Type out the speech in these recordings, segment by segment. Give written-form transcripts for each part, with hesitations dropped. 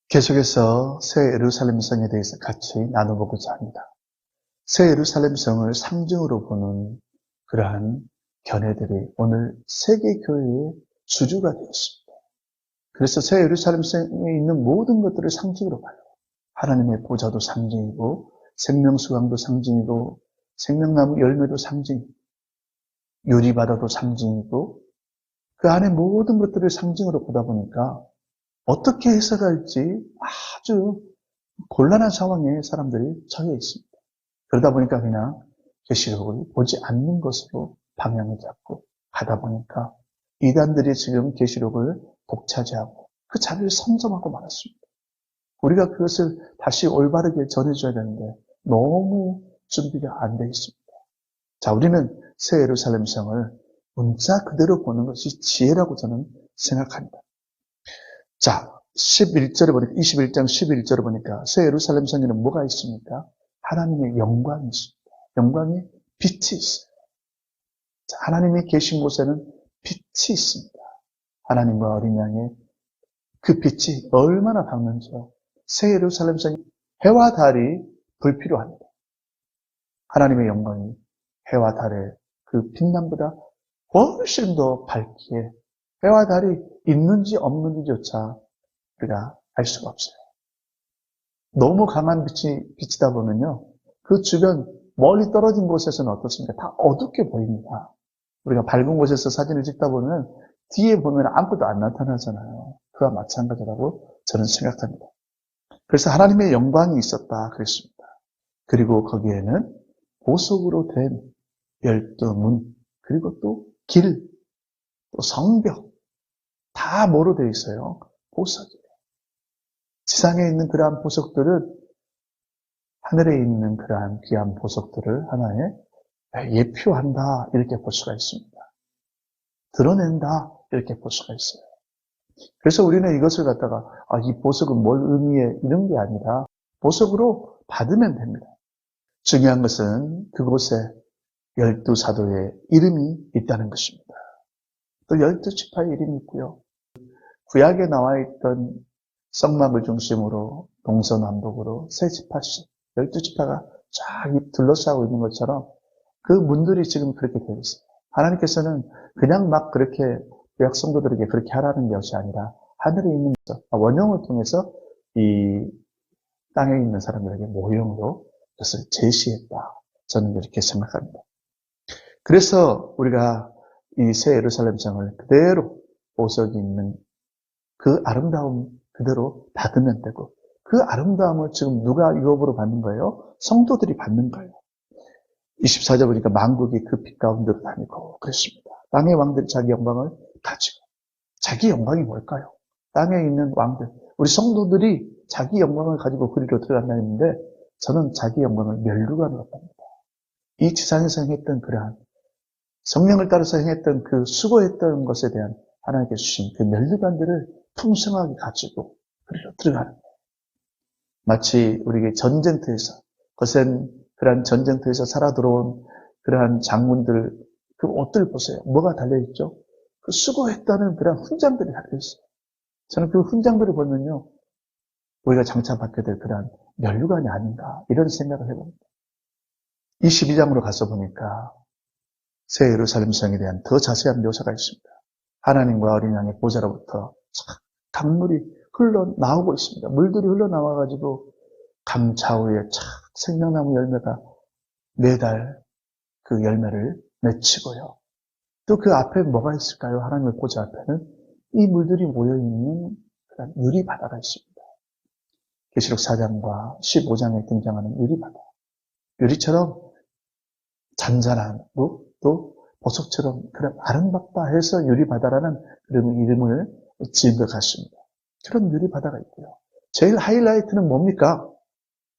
계속해서 새 예루살렘 성에 대해서 같이 나눠보고자 합니다. 새 예루살렘 성을 상징으로 보는 그러한 견해들이 오늘 세계교회의 주류가 되었습니다. 그래서 새 예루살렘 성에 있는 모든 것들을 상징으로 봐요. 하나님의 보좌도 상징이고 생명수강도 상징이고 생명나무 열매도 상징이고 유리바다도 상징이고 그 안에 모든 것들을 상징으로 보다 보니까 어떻게 해석할지 아주 곤란한 상황에 사람들이 처해 있습니다. 그러다 보니까 그냥 계시록을 보지 않는 것으로 방향을 잡고 가다 보니까 이단들이 지금 계시록을 독차지하고 그 자리를 선점하고 말았습니다. 우리가 그것을 다시 올바르게 전해줘야 되는데 너무 준비가 안 돼 있습니다. 자, 우리는 새 예루살렘 성을 문자 그대로 보는 것이 지혜라고 저는 생각합니다. 자, 11절에 보니까, 21장 11절에 보니까 새 예루살렘 성에는 뭐가 있습니까? 하나님의 영광이 있습니다. 영광이 빛이 있어요. 자, 하나님이 계신 곳에는 빛이 있습니다. 하나님과 어린 양의 그 빛이 얼마나 밝는지요. 새 예루살렘 성이 해와 달이 불필요합니다. 하나님의 영광이 해와 달의 그 빛남보다 훨씬 더 밝기에 해와 달이 있는지 없는지조차 우리가 알 수가 없어요. 너무 강한 빛이 비치다 보면요, 그 주변 멀리 떨어진 곳에서는 어떻습니까? 다 어둡게 보입니다. 우리가 밝은 곳에서 사진을 찍다 보면 뒤에 보면 아무것도 안 나타나잖아요. 그와 마찬가지라고 저는 생각합니다. 그래서 하나님의 영광이 있었다 그랬습니다. 그리고 거기에는 보석으로 된 12문, 그리고 또 길, 또 성벽, 다 뭐로 되어 있어요? 보석이에요. 지상에 있는 그러한 보석들은 하늘에 있는 그러한 귀한 보석들을 하나의 예표한다 이렇게 볼 수가 있습니다. 드러낸다 이렇게 볼 수가 있어요. 그래서 우리는 이것을 갖다가 이 보석은 뭘 의미해 이런 게 아니라 보석으로 받으면 됩니다. 중요한 것은 그곳에 12사도의 이름이 있다는 것입니다. 또 12지파의 이름이 있고요. 구약에 나와 있던 성막을 중심으로 동서남북으로 세 지파씩 12지파가 쫙 둘러싸고 있는 것처럼 그 문들이 지금 그렇게 되어 있어요. 하나님께서는 그냥 막 그렇게 구약 성도들에게 그렇게 하라는 것이 아니라 하늘에 있는 원형을 통해서 이 땅에 있는 사람들에게 모형으로 그것을 제시했다. 저는 이렇게 생각합니다. 그래서 우리가 이 새 예루살렘 성을 그대로 보석이 있는 그 아름다움 그대로 받으면 되고 그 아름다움을 지금 누가 유업으로 받는 거예요? 성도들이 받는 거예요. 24절 보니까 만국이 그 빛 가운데로 다니고 그랬습니다. 땅의 왕들이 자기 영광을 가지고 자기 영광이 뭘까요? 땅에 있는 왕들, 우리 성도들이 자기 영광을 가지고 그리로 들어간다 했는데 저는 자기 영광을 멸류관으로 봅니다. 이 지상에서 행했던 그러한 성령을 따라서 행했던 그 수고했던 것에 대한 하나님께 주신 그 멸류관들을 풍성하게 가지고 그리로 들어가는 거예요. 마치 우리에게 전쟁터에서 거센 그러한 전쟁터에서 살아 들어온 그러한 장군들 그 옷들 보세요. 뭐가 달려있죠? 그 수고했다는 그러한 훈장들이 달려있어요. 저는 그 훈장들을 보면요, 우리가 장차 받게 될 그러한 멸류관이 아닌가 이런 생각을 해봅니다. 22장으로 가서 보니까 새 예루살렘 성에 대한 더 자세한 묘사가 있습니다. 하나님과 어린 양의 보좌로부터 강물이 흘러나오고 있습니다. 물들이 흘러나와가지고 강 좌우에 착 생명나무 열매가 매달 그 열매를 맺히고요. 또 그 앞에 뭐가 있을까요? 하나님의 보좌 앞에는 이 물들이 모여있는 그런 유리바다가 있습니다. 계시록 4장과 15장에 등장하는 유리바다. 유리처럼 잔잔하고 또 보석처럼 그런 아름답다 해서 유리바다라는 그런 이름을 지은 것 같습니다. 그런 유리바다가 있고요. 제일 하이라이트는 뭡니까?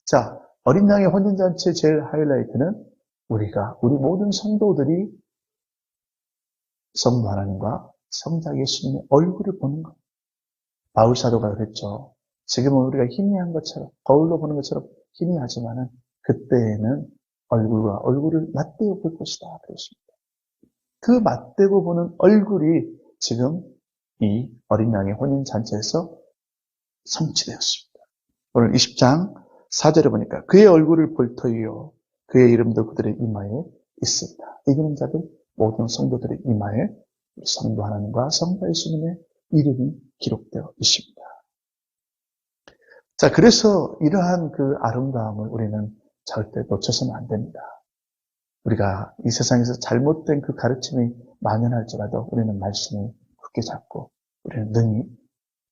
자, 어린 양의 혼인잔치의 제일 하이라이트는 우리 모든 성도들이 성부 하나님과 성자 예수님의 얼굴을 보는 것. 바울 사도가 그랬죠. 지금은 우리가 희미한 것처럼, 거울로 보는 것처럼 희미하지만은 그때에는 얼굴과 얼굴을 맞대어 볼 것이다. 그랬습니다. 그 맞대고 보는 얼굴이 지금 이 어린 양의 혼인잔치에서 성취되었습니다. 오늘 20장 4절에 보니까 그의 얼굴을 볼 터이요 그의 이름도 그들의 이마에 있습니다. 이기는 자들 모든 성도들의 이마에 성부 하나님과 성부 예수님의 이름이 기록되어 있습니다. 자, 그래서 이러한 그 아름다움을 우리는 절대 놓쳐서는 안 됩니다. 우리가 이 세상에서 잘못된 그 가르침이 만연할지라도 우리는 말씀을 굳게 잡고 우리는 능히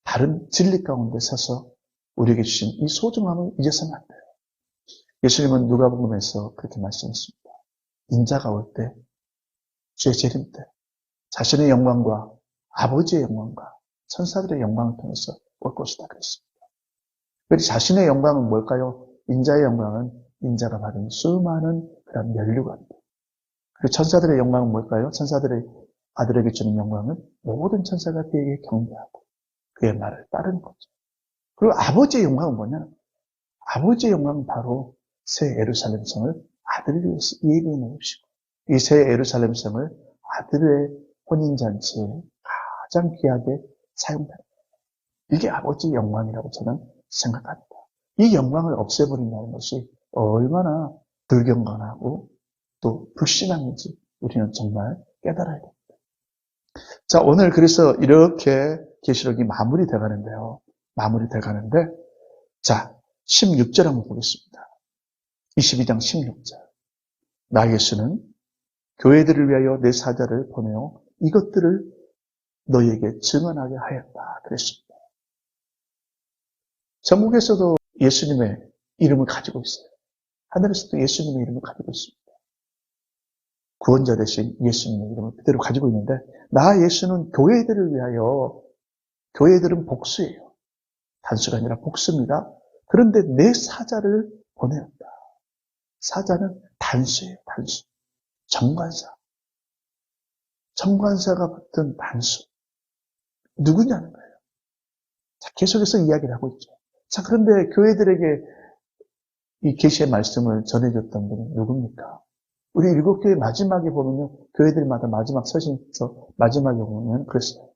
다른 진리 가운데 서서 우리에게 주신 이 소중함을 잊어서는 안 돼요. 예수님은 누가복음에서 그렇게 말씀했습니다. 인자가 올 때, 주의 재림 때 자신의 영광과 아버지의 영광과 천사들의 영광을 통해서 올 것이다 그랬습니다. 그래서 자신의 영광은 뭘까요? 인자의 영광은 인자가 받은 수많은 그런 면류관들. 그리고 천사들의 영광은 뭘까요? 천사들의 아들에게 주는 영광은 모든 천사가 그에게 경배하고 그의 말을 따르는 거죠. 그리고 아버지의 영광은 뭐냐? 아버지의 영광은 바로 새 예루살렘 성을 아들을 위해서 예비해 놓으시고 이 새 예루살렘 성을 아들의 혼인잔치에 가장 귀하게 사용하는 거예요. 이게 아버지의 영광이라고 저는 생각합니다. 이 영광을 없애버린다는 것이 얼마나 불경건하고 또 불신앙인지 우리는 정말 깨달아야 됩니다. 자, 오늘 그래서 이렇게 계시록이 마무리돼 가는데요. 마무리돼 가는데, 자, 16절 한번 보겠습니다. 22장 16절. 나 예수는 교회들을 위하여 내 사자를 보내어 이것들을 너희에게 증언하게 하였다. 그랬습니다. 전국에서도 예수님의 이름을 가지고 있어요. 하늘에서도 예수님의 이름을 가지고 있습니다. 구원자 대신 예수님의 이름을 그대로 가지고 있는데 나 예수는 교회들을 위하여 교회들은 복수예요. 단수가 아니라 복수입니다. 그런데 내 사자를 보내었다. 사자는 단수예요. 단수. 정관사. 정관사가 붙은 단수. 누구냐는 거예요. 자, 계속해서 이야기를 하고 있죠. 자, 그런데 교회들에게 이 계시의 말씀을 전해줬던 분이 누굽니까? 우리 7교회 마지막에 보면요. 교회들마다 마지막 서신서 마지막에 보면 그랬어요.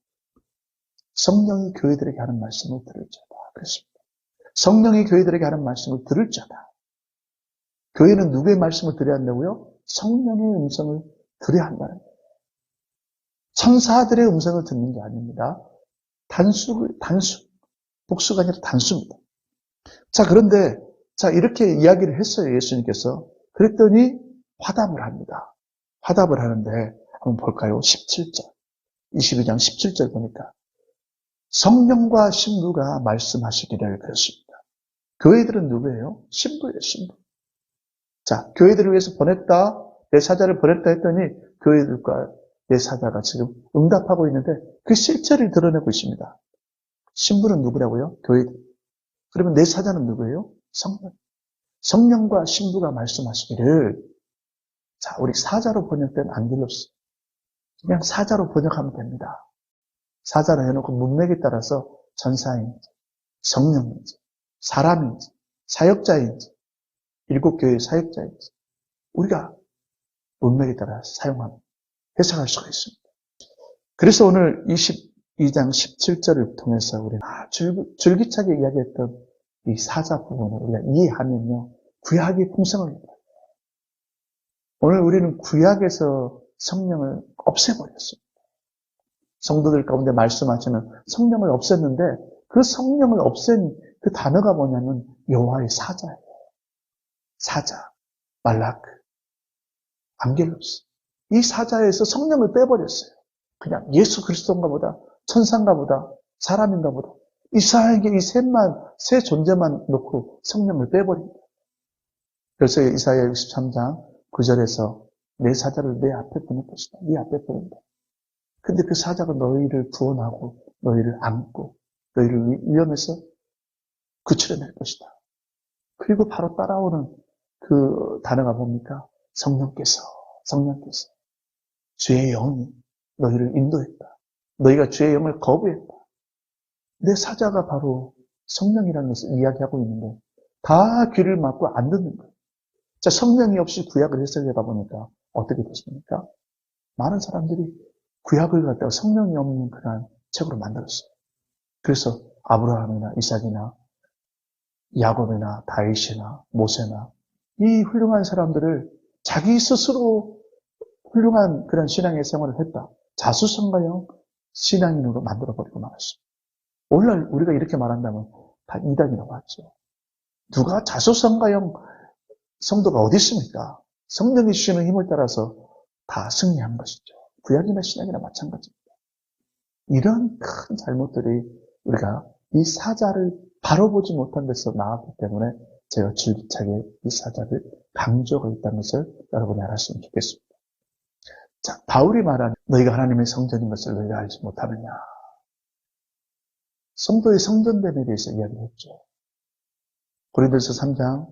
성령이 교회들에게 하는 말씀을 들을 자다. 그랬습니다. 성령이 교회들에게 하는 말씀을 들을 자다. 교회는 누구의 말씀을 들어야 한다고요? 성령의 음성을 들어야 한다는 거예요. 천사들의 음성을 듣는 게 아닙니다. 단수, 복수가 아니라 단수입니다. 자, 그런데, 자, 이렇게 이야기를 했어요, 예수님께서. 그랬더니 화답을 합니다. 화답을 하는데, 한번 볼까요? 17절. 22장 17절 보니까. 성령과 신부가 말씀하시기를 그랬습니다. 교회들은 누구예요? 신부예요, 신부. 자, 교회들을 위해서 보냈다, 내 사자를 보냈다 했더니, 교회들과 내 사자가 지금 응답하고 있는데, 그 실체를 드러내고 있습니다. 신부는 누구라고요? 교회들. 그러면 내 사자는 누구예요? 성령. 성령과 신부가 말씀하시기를, 자, 우리 사자로 번역된 안겔로스. 그냥 사자로 번역하면 됩니다. 사자로 해놓고 문맥에 따라서 전사인지, 성령인지, 사람인지, 사역자인지, 7교회의 사역자인지, 우리가 문맥에 따라 사용하면 해석할 수가 있습니다. 그래서 오늘 22장 17절을 통해서 우리는 줄기차게 이야기했던 이 사자 부분을 우리가 이해하면요, 구약이 풍성합니다. 오늘 우리는 구약에서 성령을 없애버렸습니다. 성도들 가운데 말씀하시는 성령을 없앴는데 그 성령을 없앤 그 단어가 뭐냐면 여호와의 사자예요. 사자, 말라크, 안겔로스. 이 사자에서 성령을 빼버렸어요. 그냥 예수 그리스도인가 보다, 천사인가 보다, 사람인가 보다. 이사야에게 이 세 존재만 놓고 성령을 빼버립니다. 그래서 이사야 63장 9절에서 내 사자를 내 앞에 보낼 것이다. 네 앞에 보낸다. 근데 그 사자가 너희를 구원하고 너희를 안고 너희를 위험에서 구출해낼 것이다. 그리고 바로 따라오는 그 단어가 뭡니까? 성령께서 주의 영이 너희를 인도했다. 너희가 주의 영을 거부했다. 내 사자가 바로 성령이라는 것을 이야기하고 있는데 다 귀를 막고 안 듣는 거예요. 자, 성령이 없이 구약을 해석하다 보니까 어떻게 됐습니까? 많은 사람들이 구약을 갖다가 성령이 없는 그런 책으로 만들었어요. 그래서 아브라함이나 이삭이나 야곱이나 다윗이나 모세나 이 훌륭한 사람들을 자기 스스로 훌륭한 그런 신앙의 생활을 했다. 자수성가형 신앙인으로 만들어버리고 말았습니다. 오늘날 우리가 이렇게 말한다면 다 이단이라고 하죠. 누가 자수성가형 성도가 어디 있습니까? 성령이 주시는 힘을 따라서 다 승리한 것이죠. 구약이나 신약이나 마찬가지입니다. 이런 큰 잘못들이 우리가 이 사자를 바로 보지 못한 데서 나왔기 때문에 제가 줄기차게 이 사자를 강조하고 있다는 것을 여러분이 알았으면 좋겠습니다. 자, 바울이 말한 너희가 하나님의 성전인 것을 너희가 알지 못하느냐. 성도의 성전됨에 대해서 이야기했죠. 고린도서 3장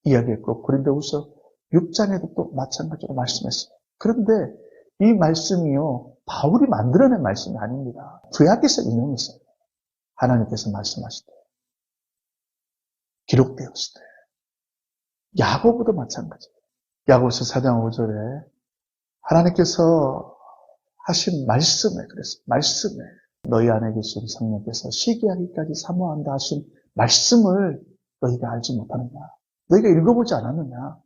이야기했고 고린도후서 6장에도 또 마찬가지로 말씀했어요. 그런데 이 말씀이요, 바울이 만들어낸 말씀이 아닙니다. 구약에서 인용했어요. 하나님께서 말씀하실 때, 기록되었을 때. 야고보도 마찬가지예요. 야고보서 4장 5절에 하나님께서 하신 말씀에 그랬어요. 말씀에 너희 안에 계신 성령께서 시기하기까지 사모한다 하신 말씀을 너희가 알지 못하느냐. 너희가 읽어보지 않았느냐.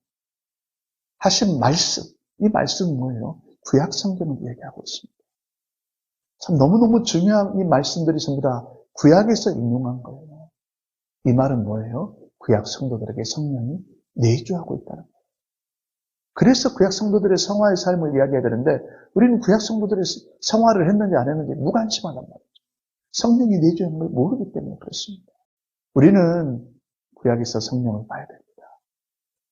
하신 말씀. 이 말씀은 뭐예요? 구약 성경을 얘기하고 있습니다. 참 너무너무 중요한 이 말씀들이 전부 다 구약에서 인용한 거예요. 이 말은 뭐예요? 구약 성도들에게 성령이 내주하고 있다는 거예요. 그래서 구약 성도들의 성화의 삶을 이야기해야 되는데 우리는 구약 성도들의 성화를 했는지 안 했는지 무관심하단 말이죠. 성령이 내주하는 걸 모르기 때문에 그렇습니다. 우리는 구약에서 성령을 봐야 됩니다.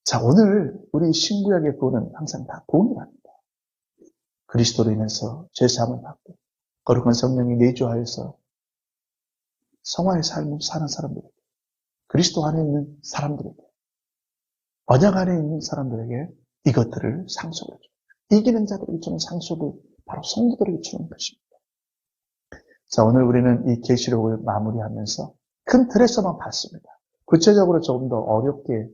자, 오늘 우리 신구약의 구원은 항상 다 동일합니다. 그리스도로 인해서 죄사함을 받고 거룩한 성령이 내주하여서 성화의 삶을 사는 사람들에게, 그리스도 안에 있는 사람들에게, 언약 안에 있는 사람들에게 이것들을 상속을 해줍니다. 이기는 자들에게 주는 상속을 바로 성도들에게 주는 것입니다. 자, 오늘 우리는 이 계시록을 마무리하면서 큰 틀에서만 봤습니다. 구체적으로 조금 더 어렵게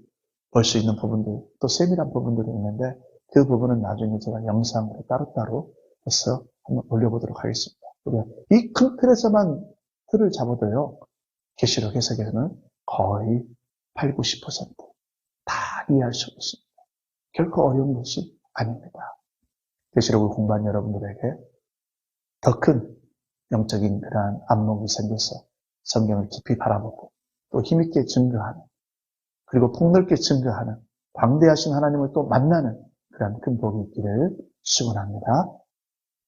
볼 수 있는 부분들, 또 세밀한 부분들이 있는데 그 부분은 나중에 제가 영상으로 따로따로 해서 한번 올려보도록 하겠습니다. 우리가 이 큰 틀에서만 틀을 잡아도요, 계시록 해석에서는 거의 8, 90%다 이해할 수 있습니다. 결코 어려운 것이 아닙니다. 계시록을 공부한 여러분들에게 더 큰 영적인 그러한 안목이 생겨서 성경을 깊이 바라보고 또 힘있게 증거하는, 그리고 폭넓게 증거하는, 광대하신 하나님을 또 만나는 그런 큰 복이 있기를 축원합니다.